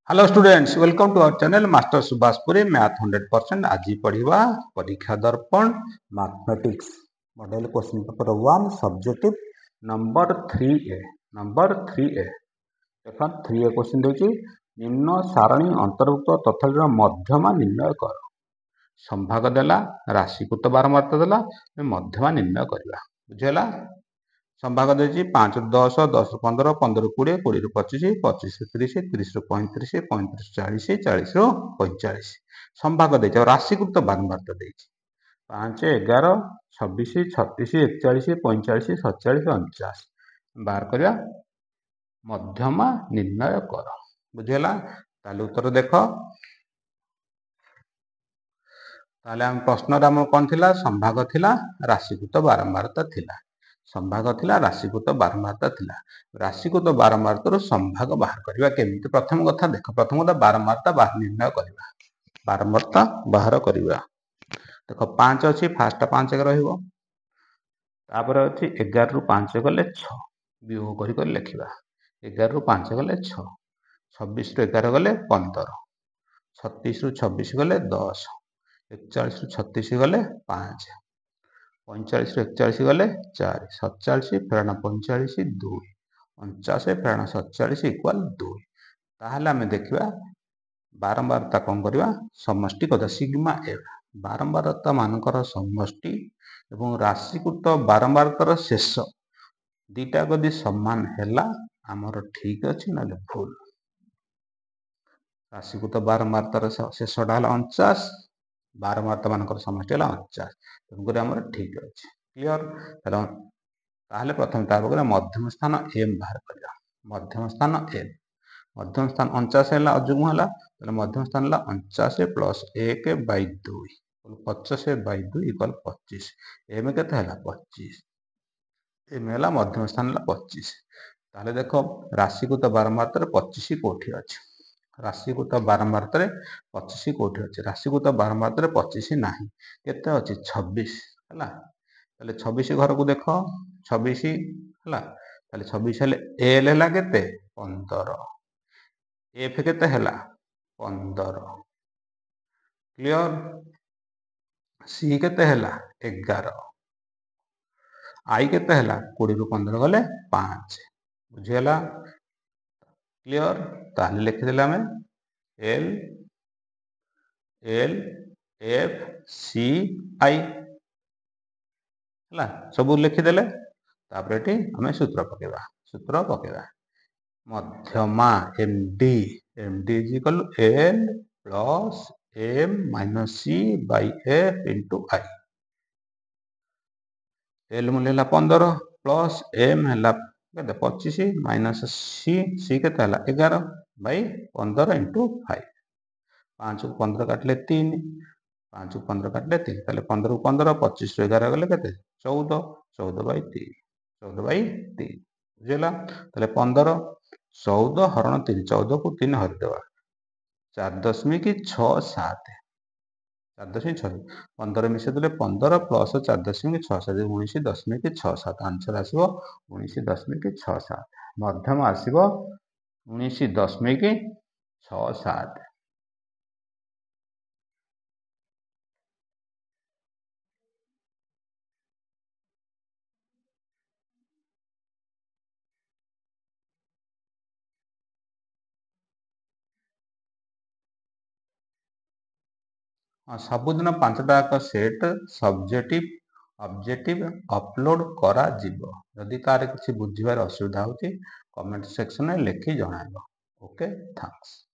Hello students, welcome to our channel master Subhashpuri math 100%। आज पढ़ा परीक्षा दर्पण mathematics model question paper 1 subjective number 3A। देखो 3A क्वेश्चन देखिए, निम्न सारणी अंतर्भुक्त तथ्य मध्यमा निर्णय कर। संभाग देला, राशिकृत बारंबारता देला, मध्यमा निर्णय करवा। बुझेला? संभाग देछि 5 रु 10, 10 रु 15, 15 रु 20, 20 रु 25, 25 रु 30, 30 रु 35, 35 रु 40, 40 रु 45। संभाग देछि राशिकृत बारंबारता देछि 5, 11, 26, 36, 41, 45, 47, 49। बार करिया मध्यमा निर्णय कर। बुझेला? ताले उत्तर देखो। ताले हम प्रश्न राम कोन थिला? संभाग थिला, राशिकृत बारंबारता थिला। संभाग थिला, राशिकृत बारंबारता थिला। राशिकृत बारंबारता संभाग बाहर करवा केमिति? प्रथम कथा देख, प्रथम कथा बारंबारता बाहर निर्णय करवा। बारंबारता बाहर करवा देख 5 अछि, फास्ट 5 रहिबो। तापर अछि 11 रु 5 गले 6, वियोग करि कर लिखिबा। 11 रु 5 गले 6, 26 रु 11 गले 15, 36 रु 26 गले 10, 41 रु 36 गले 5, 45 रु 41 गले 4, 47 फेराना 45 2, 49 फेराना 47 इक्वल 2। ताहले आमे देखिबा बारंबारता कौन करवा? समष्टि कथा सिग्मा एफ। बारंबारता मानकर समष्टि एवं राशिकृत बारंबारतार शेष दीटा गदी समान हैला आमर ठीक अछि ना भूल। राशिकृत बारंबारतार शेषटा हला 49, बारंबारता मानकर समष्टि हला 49, तेणुकर आमर ठीक अछि। क्लियर? ताहले प्रथम तार मध्यम स्थान एम बाहर करिया। मध्यम स्थान एम, मध्यम स्थान 49 है अजुग्म है, मध्यम स्थान 49 प्लस 1 / 2 50/2 इक्वल 25। एम के 25, एम है मध्यम स्थान 25। ताहले देखो राशिकृत बारंबारता 25 कोठी अछि? राशिकृत बारंबारता 25 कोठी अछि? राशिकृत बारंबारता 25 नाही, केते अछि? 26 हला। ताले 26 घर को देखो, 26 हला। ताले 26 हेले एल हला केते? 15, एफ केते हला? 15। क्लियर? सी केते हला? 11, आई केते हला? 20 रु 15 गले 5। बुझियला? क्लियर? ताले लिखि देला में एल एल एफ सी आई हला, सब लिखि देले। तापर एटी हमें सूत्र पकेबा। सूत्र पकेबा मध्यमा MD, MD is equal L plus M minus C by F into I. L मूल्य है 15 प्लस एम है 25 माइनस सी, सी के 11 बाई 15 इंटू 5। 5 को 15 काटले 3, 5 को 15 काटले 3, ताले 15 को 15, 25 रु 11 गले केते? 14, 14/3, 14/3। बुझिला? ताले 15, 14 हरण 3, 14 को 3 हरि देवा 4.67, 4.6, 15 मिसे देले 15 प्लस 4.67 19.67। आंसर आसीबो 19.67। मध्यम आसीबो 19.67। सबुदिन 5टा सेट सब्जेक्टिव ऑब्जेक्टिव अपलोड करा जिवो। यदि कार किसी बुझिबार असुविधा होती कमेंट सेक्शन में लिखि जणाइबो। Okay, thanks.